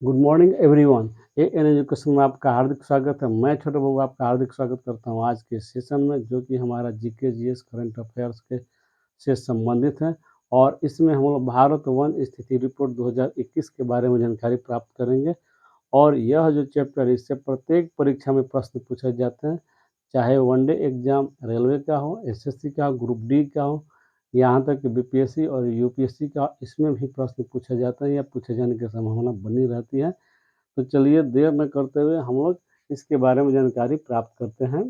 Good morning everyone. An education में आपका हार्दिक स्वागत है। मैं छोटे बाबू आपका हार्दिक स्वागत करता हूं आज के सेशन में, जो कि हमारा जीके जीएस करंट अफेयर्स के से संबंधित है। और इसमें हम लोग भारत वन स्थिति रिपोर्ट 2021 के बारे में जानकारी प्राप्त करेंगे। और यह जो चैप्टर है, इससे प्रत्येक परीक्षा में प्रश्न पूछे जाते हैं, चाहे वनडे एग्जाम रेलवे का हो, एसएससी का हो, ग्रुप डी का हो, यहाँ तक कि बीपीएससी और यूपीएससी का, इसमें भी प्रश्न पूछे जाते हैं या पूछे जाने की संभावना बनी रहती है। तो चलिए देर न करते हुए हम लोग इसके बारे में जानकारी प्राप्त करते हैं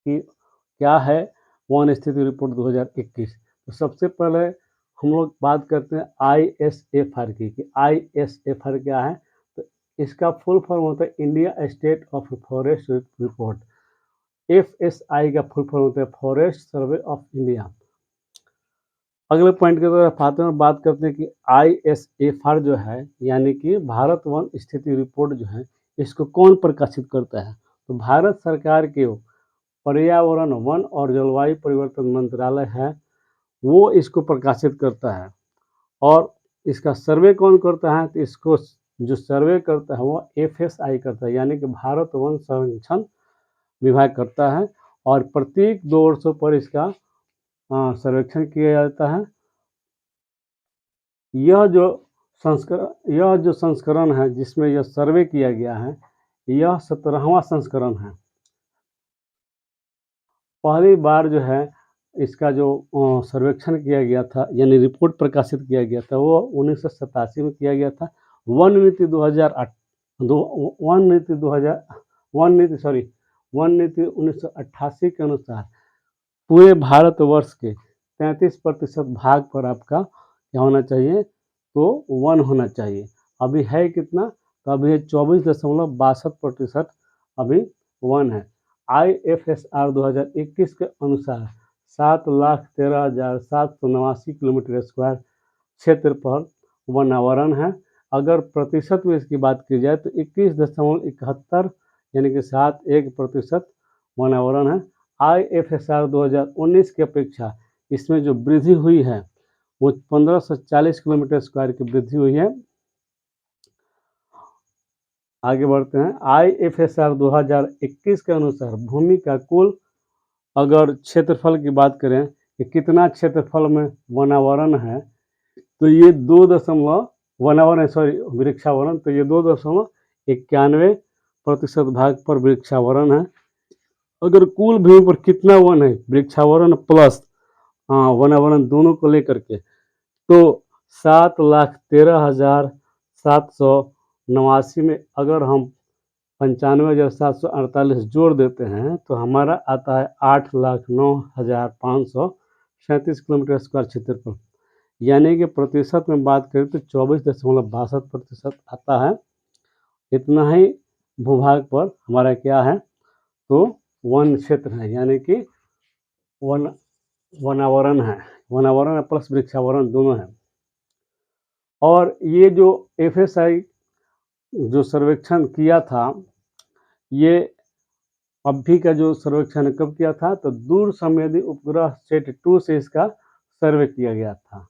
कि क्या है वन स्थिति रिपोर्ट 2021। तो सबसे पहले हम लोग बात करते हैं ISFR की, कि ISFR क्या है। तो इसका फुल फॉर्म होता है India state of forest report. FSI का फुल फॉर्म होता है फॉरेस्ट सर्वे ऑफ इंडिया। अगले पॉइंट की तरफ आते हैं, बात करते हैं कि ISFR जो है, यानी कि भारत वन स्थिति रिपोर्ट जो है, इसको कौन प्रकाशित करता है। तो भारत सरकार के पर्यावरण, वन और जलवायु परिवर्तन मंत्रालय है, वो इसको प्रकाशित करता है। और इसका सर्वे कौन करता है, तो इसको जो सर्वे करता है वो FSI करता है, यानी कि भारत वन संरक्षण विभाग करता है। और प्रत्येक 2 वर्षों पर इसका सर्वेक्षण किया जाता है। यह जो संस्करण है जिसमें यह सर्वे किया गया है, यह 17वां संस्करण है। पहली बार जो है इसका जो सर्वेक्षण किया गया था, यानी रिपोर्ट प्रकाशित किया गया था, वो 1987 में किया गया था। वन नीति 1988 के अनुसार पूरे भारतवर्ष के 33% भाग पर आपका क्या होना चाहिए, तो वन होना चाहिए। अभी है कितना, तो अभी 24.62% अभी वन है। IFSR 2021 के अनुसार 7,13,789 किलोमीटर स्क्वायर क्षेत्र पर वनावरण है। अगर प्रतिशत में इसकी बात की जाए तो 21.71 यानी कि 71% वनावरण है। IFSR 2019 की अपेक्षा इसमें जो वृद्धि हुई है वो 1540 किलोमीटर स्क्वायर की वृद्धि हुई है। आगे बढ़ते हैं। IFSR 2021 के अनुसार भूमि का कुल अगर क्षेत्रफल की बात करें कि कितना क्षेत्रफल में वनावरण है, तो ये वृक्षावरण, तो ये 2.91% भाग पर वृक्षावरण है। अगर कुल भूमि पर कितना वन है, वृक्षावरण प्लस वनावरण दोनों को लेकर के, तो 7,13,789 में अगर हम 95,748 जोड़ देते हैं तो हमारा आता है 8,09,537 किलोमीटर स्क्वायर क्षेत्रफल। यानी कि प्रतिशत में बात करें तो 24.62% आता है। इतना ही भूभाग पर हमारा क्या है, तो वन क्षेत्र है, यानी कि वनावरण है। वनावरण प्लस वृक्षावरण दोनों है। और ये जो FSI जो सर्वेक्षण किया था, ये अभी का जो सर्वेक्षण कब किया था, तो दूर संवेदी उपग्रह सेट 2 से इसका सर्वे किया गया था।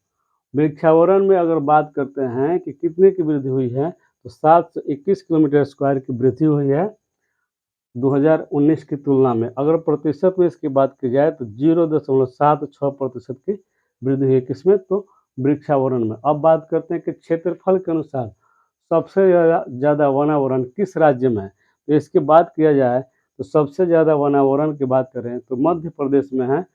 वृक्षावरण में अगर बात करते हैं कि कितने की वृद्धि हुई है, तो 721 किलोमीटर स्क्वायर की वृद्धि हुई है 2019 की तुलना में। अगर प्रतिशत में इसकी बात की जाए तो 0.76% की वृद्धि हुई है। किसमें, तो वृक्षावरण में। अब बात करते हैं कि क्षेत्रफल के अनुसार सबसे ज़्यादा वनावरण किस राज्य में है। तो इसकी बात किया जाए तो सबसे ज़्यादा वनावरण की बात करें तो मध्य प्रदेश में है,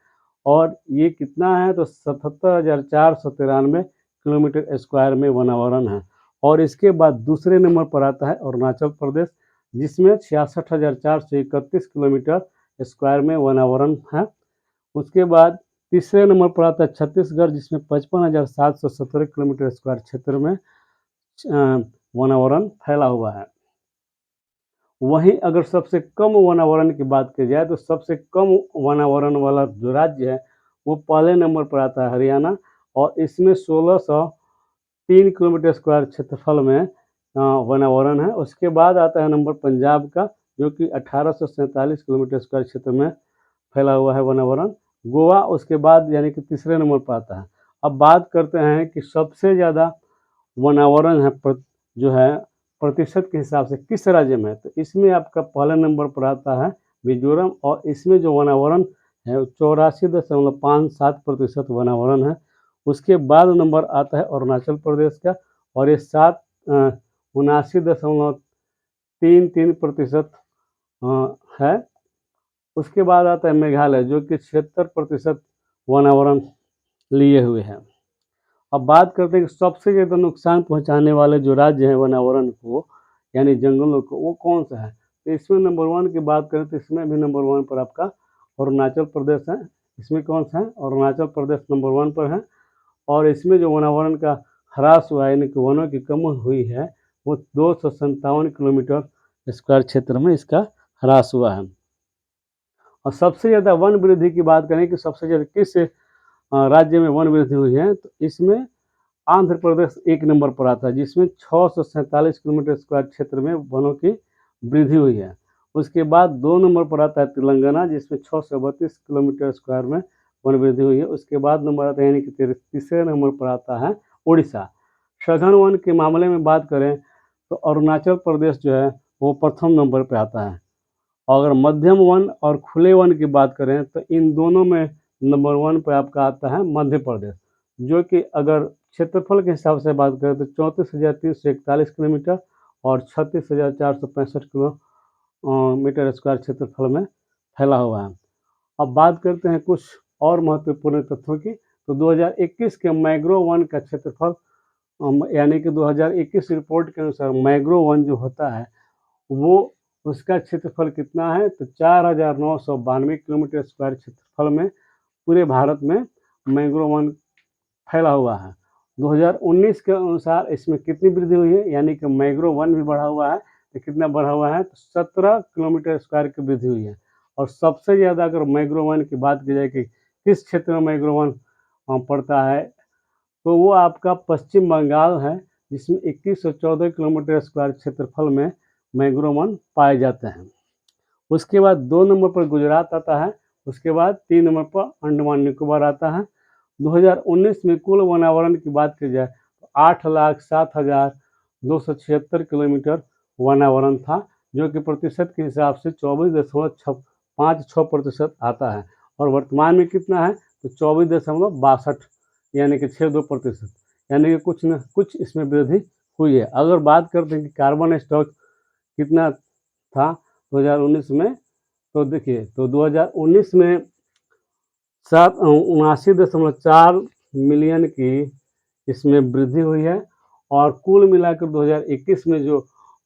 और ये कितना है, तो 77,493 किलोमीटर स्क्वायर में वनावरण है। और इसके बाद दूसरे नंबर पर आता है अरुणाचल प्रदेश, जिसमें 66,431 किलोमीटर स्क्वायर में वनावरण है। उसके बाद तीसरे नंबर पर आता है छत्तीसगढ़, जिसमें 55,717 किलोमीटर स्क्वायर क्षेत्र में वनावरण फैला हुआ है। वहीं अगर सबसे कम वनावरण की बात की जाए तो सबसे कम वनावरण वाला जो राज्य है वो पहले नंबर पर आता है हरियाणा, और इसमें 1603 किलोमीटर स्क्वायर क्षेत्रफल में वनावरण है। उसके बाद आता है नंबर पंजाब का, जो कि 1847 किलोमीटर स्क्वायर क्षेत्र में फैला हुआ है वनावरण। गोवा उसके बाद यानी कि तीसरे नंबर पर आता है। अब बात करते हैं कि सबसे ज़्यादा वनावरण है जो है प्रतिशत के हिसाब से किस राज्य में है, तो इसमें आपका पहले नंबर पर आता है मिजोरम, और इसमें जो वनावरण है 84.57% वनावरण है। उसके बाद नंबर आता है अरुणाचल प्रदेश का, और ये 79.33% है। उसके बाद आता है मेघालय, जो कि 76% वनावरण लिए हुए है। अब बात करते हैं कि सबसे ज़्यादा नुकसान पहुंचाने वाले जो राज्य हैं वनावरण को, यानी जंगलों को, वो कौन सा है, तो इसमें नंबर 1 की बात करें तो इसमें भी नंबर 1 पर आपका अरुणाचल प्रदेश है। इसमें कौन सा है, अरुणाचल प्रदेश नंबर 1 पर है। और इसमें जो वनावरण का ह्रास हुआ है, यानी कि वनों की कम हुई है, वो 257 किलोमीटर स्क्वायर क्षेत्र में इसका ह्रास हुआ है। और सबसे ज़्यादा वन वृद्धि की बात करें कि सबसे ज़्यादा किस राज्य में वन वृद्धि हुई है, तो इसमें आंध्र प्रदेश 1 नंबर पर आता है, जिसमें 647 किलोमीटर स्क्वायर क्षेत्र में वनों की वृद्धि हुई है। उसके बाद 2 नंबर पर आता है तेलंगाना, जिसमें 632 किलोमीटर स्क्वायर में वन वृद्धि हुई है। उसके बाद नंबर आता है, यानी कि तीसरे नंबर पर आता है उड़ीसा। सघन वन के मामले में बात करें तो अरुणाचल प्रदेश जो है वो प्रथम नंबर पर आता है। अगर मध्यम वन और खुले वन की बात करें तो इन दोनों में नंबर 1 पर आपका आता है मध्य प्रदेश, जो कि अगर क्षेत्रफल के हिसाब से बात करें तो 34,341 किलोमीटर और 36,465 किलोमीटर स्क्वायर क्षेत्रफल में फैला हुआ है। अब बात करते हैं कुछ और महत्वपूर्ण तथ्यों की, तो 2021 के मैंग्रोव वन का क्षेत्रफल, यानी कि 2021 रिपोर्ट के अनुसार मैंग्रोव वन जो होता है वो उसका क्षेत्रफल कितना है, तो 4,992 किलोमीटर स्क्वायर क्षेत्रफल में पूरे भारत में मैंग्रोव वन फैला हुआ है। 2019 के अनुसार इसमें कितनी वृद्धि हुई है, यानी कि मैंग्रोव वन भी बढ़ा हुआ है, तो कितना बढ़ा हुआ है, तो 17 किलोमीटर स्क्वायर की वृद्धि हुई है। और सबसे ज़्यादा अगर मैंग्रोव वन की बात की जाए कि किस क्षेत्र में मैंग्रोव वन पड़ता है, तो वो आपका पश्चिम बंगाल है, जिसमें 2114 किलोमीटर स्क्वायर क्षेत्रफल में मैंग्रोव वन पाए जाते हैं। उसके बाद 2 नंबर पर गुजरात आता है। उसके बाद 3 नंबर पर अंडमान निकोबार आता है। 2019 में कुल वनावरण की बात की जाए तो 8,07,276 किलोमीटर वनावरण था, जो कि प्रतिशत के हिसाब से 24.56% आता है। और वर्तमान में कितना है, तो 24.62, यानी कि 62%, यानी कि कुछ न कुछ इसमें वृद्धि हुई है। अगर बात करते हैं कि कार्बन स्टॉक कितना था 2019 में, तो देखिए, तो 2019 में 79.4 मिलियन की इसमें वृद्धि हुई है। और कुल मिलाकर 2021 में जो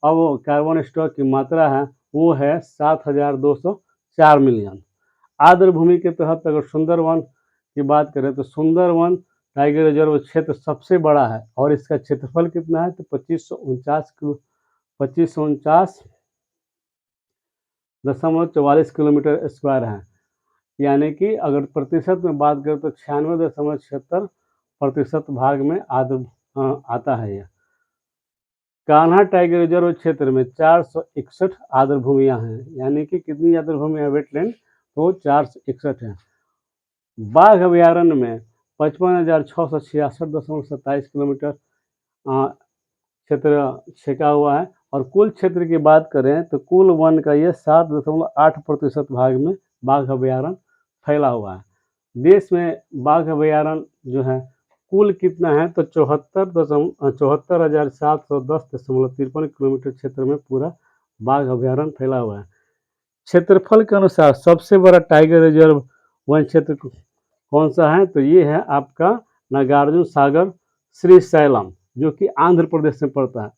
अब कार्बन स्टॉक की मात्रा है वो है 7,204 मिलियन। आर्द्र भूमि के तहत अगर सुंदरवन की बात करें तो सुंदरवन टाइगर रिजर्व क्षेत्र सबसे बड़ा है, और इसका क्षेत्रफल कितना है, तो 2549.44 किलोमीटर स्क्वायर है। यानी कि अगर प्रतिशत में बात करें तो 96.76% भाग में आता है यह। कान्हा टाइगर रिजर्व क्षेत्र में 461 आर्द्र भूमियां हैं, यानी कि कितनी आर्द्र भूमियां, वेटलैंड, तो 461 है। बाघ अभ्यारण्य में 55,666.27 किलोमीटर क्षेत्र छेका हुआ है। और कुल क्षेत्र की बात करें तो कुल वन का ये 7.8% भाग में बाघ अभ्यारण्य फैला हुआ है। देश में बाघ अभ्यारण्य जो है कुल कितना है, तो 74,710.53 किलोमीटर क्षेत्र में पूरा बाघ अभ्यारण्य फैला हुआ है। क्षेत्रफल के अनुसार सबसे बड़ा टाइगर रिजर्व वन क्षेत्र कौन सा है, तो ये है आपका नागार्जुन सागर श्रीशैलम, जो कि आंध्र प्रदेश में पड़ता है।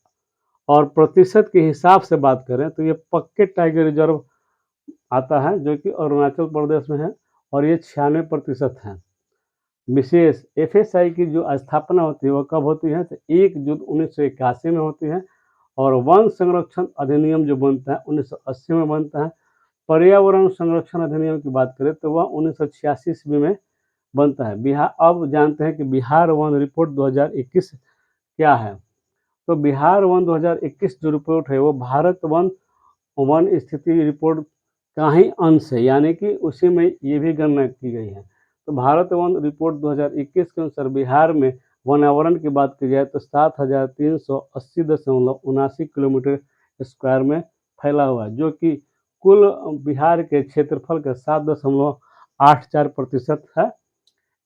और प्रतिशत के हिसाब से बात करें तो ये पक्के टाइगर रिजर्व आता है, जो कि अरुणाचल प्रदेश में है, और ये 96% है। विशेष एफएसआई की जो स्थापना होती है वह कब होती है, तो 1 जून 1981 में होती है। और वन संरक्षण अधिनियम जो बनता है 1980 में बनता है। पर्यावरण संरक्षण अधिनियम की बात करें तो वह 1986 ईस्वी में बनता है। बिहार, अब जानते हैं कि बिहार वन रिपोर्ट 2021 क्या है। तो बिहार वन 2021 जो रिपोर्ट है वो भारत वन स्थिति रिपोर्ट का ही अंश है, यानी कि उसी में ये भी गणना की गई है। तो भारत वन रिपोर्ट 2021 के अनुसार बिहार में वनावरण की बात की जाए तो 7,380.79 किलोमीटर स्क्वायर में फैला हुआ है, जो कि कुल बिहार के क्षेत्रफल का 7.84% है।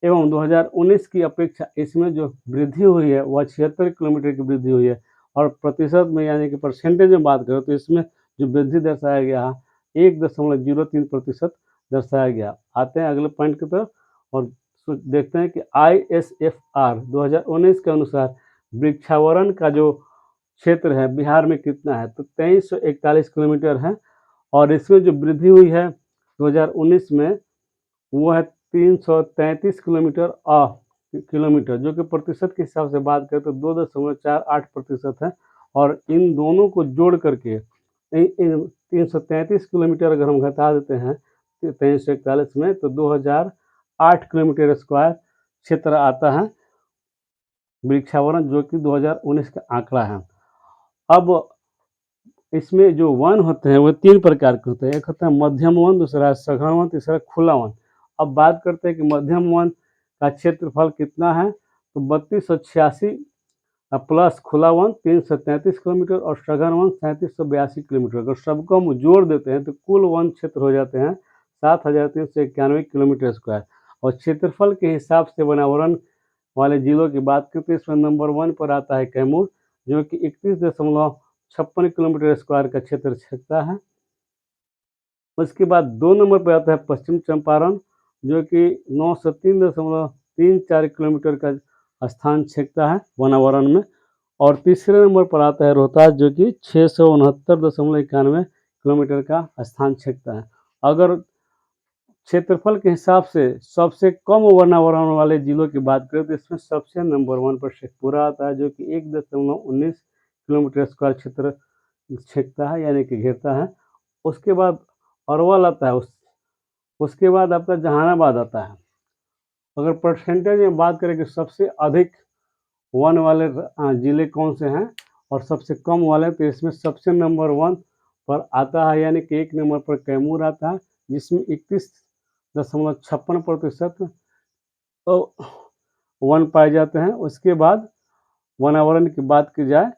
एवं 2019 की अपेक्षा इसमें जो वृद्धि हुई है वह 76 किलोमीटर की वृद्धि हुई है, और प्रतिशत में यानी कि परसेंटेज में बात करें तो इसमें जो वृद्धि दर्शाया गया है 1.03% दर्शाया गया। आते हैं अगले पॉइंट की तरफ और देखते हैं कि ISFR 2019 के अनुसार वृक्षावरण का जो क्षेत्र है बिहार में कितना है, तो 2341 किलोमीटर है, और इसमें जो वृद्धि हुई है 2019 में वो है 333 किलोमीटर, जो कि प्रतिशत के हिसाब से बात करें तो 2.48% है। और इन दोनों को जोड़ करके 333 किलोमीटर अगर हम घटा देते हैं 2341 में, तो 2008 किलोमीटर स्क्वायर क्षेत्र आता है वृक्षावरण, जो कि 2019 का आंकड़ा है। अब इसमें जो वन होते हैं वो 3 प्रकार के होते हैं, एक होता है मध्यम वन, दूसरा है सघन वन, तीसरा खुला वन। अब बात करते हैं कि मध्यम वन का क्षेत्रफल कितना है, तो 3286 प्लस खुला वन 333 किलोमीटर और सघन वन 3782 किलोमीटर। अगर सबको हम जोड़ देते हैं तो कुल वन क्षेत्र हो जाते हैं 7391 किलोमीटर स्क्वायर। और क्षेत्रफल के हिसाब से वनावरण वाले जिलों की बात करें तो इसमें नंबर 1 पर आता है कैमूर, जो कि 31.56 किलोमीटर स्क्वायर का क्षेत्र छेदता है। उसके बाद 2 नंबर पर आता है पश्चिम चंपारण, जो कि 903.34 किलोमीटर का स्थान छेदता है वनावरण में। और तीसरे नंबर पर आता है रोहतास, जो कि 669.91 किलोमीटर का स्थान छेदता है। अगर क्षेत्रफल के हिसाब से सबसे कम वनावरण वाले जिलों की बात करें तो इसमें सबसे नंबर 1 पर शेखपुरा आता है, जो कि 1.19 किलोमीटर स्क्वायर क्षेत्र छेदता है यानी कि घेरता है। उसके बाद अरवल आता है, उसके बाद आपका जहानाबाद आता है। अगर परसेंटेज में बात करें कि सबसे अधिक वन वाले जिले कौन से हैं और सबसे कम वाले, तो इसमें सबसे नंबर 1 पर आता है यानी कि 1 नंबर पर कैमूर आता है, जिसमें 31.56% वन पाए जाते हैं। उसके बाद वनावरण की बात की जाए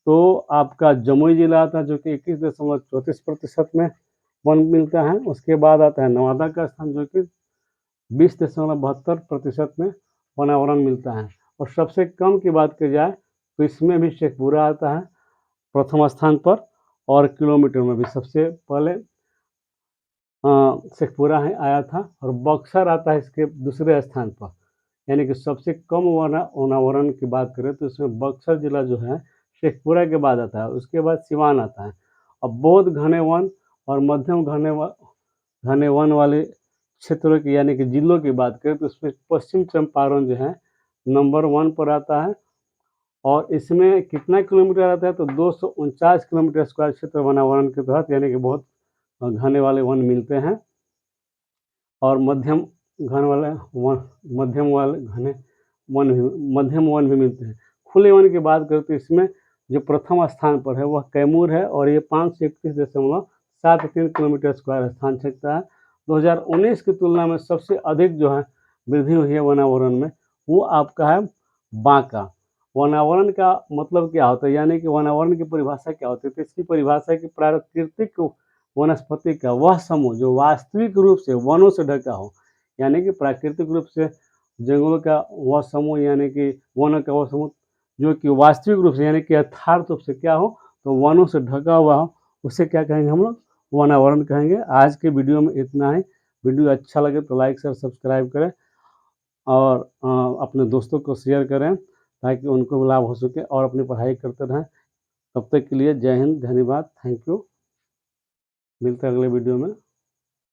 तो आपका जमुई जिला आता है, जो कि 21.34% में वन मिलता है। उसके बाद आता है नवादा का स्थान, जो कि 20.72% में वनावरण मिलता है। और सबसे कम की बात की जाए तो इसमें भी शेखपुरा आता है प्रथम स्थान पर, और किलोमीटर में भी सबसे पहले शेखपुरा आया था, और बक्सर आता है इसके दूसरे स्थान पर। यानी कि सबसे कम वनावरण की बात करें तो इसमें बक्सर जिला जो है शेखपुरा के बाद आता है। उसके बाद सिवान आता है। अब बौद्ध घने वन और मध्यम घने वन वाले क्षेत्रों की यानी कि जिलों की बात करें तो उसमें पश्चिम चंपारण जो है नंबर 1 पर आता है, और इसमें कितना किलोमीटर आता है तो 249 किलोमीटर स्क्वायर क्षेत्र वनावरण के तहत यानी कि बहुत घने वाले वन मिलते हैं। और मध्यम वाले घने मध्यम वन भी मिलते हैं। खुले वन की बात करें तो इसमें जो प्रथम स्थान पर है वह कैमूर है, और ये 531.73 किलोमीटर स्क्वायर स्थान छेदता है। 2019 की तुलना में सबसे अधिक जो है वृद्धि हुई है वनावरण में, वो आपका है बांका। वनावरण का मतलब क्या होता है, यानी कि वनावरण की परिभाषा क्या होती है, तो इसकी परिभाषा है कि प्राकृतिक वनस्पति का वह समूह जो वास्तविक रूप से वनों से ढका हो, यानी कि प्राकृतिक रूप से जंगलों का वह समूह यानी कि वनों का वह समूह जो कि वास्तविक रूप से यानी कि यथार्थ रूप से क्या हो तो वनों से ढका हुआ हो, उसे क्या कहेंगे हम लोग, वनावरण कहेंगे। आज के वीडियो में इतना ही। वीडियो अच्छा लगे तो लाइक शेयर सब्सक्राइब करें और अपने दोस्तों को शेयर करें ताकि उनको भी लाभ हो सके और अपनी पढ़ाई करते रहें। तब तक के लिए जय हिंद, धन्यवाद, थैंक यू। मिलते हैं अगले वीडियो में।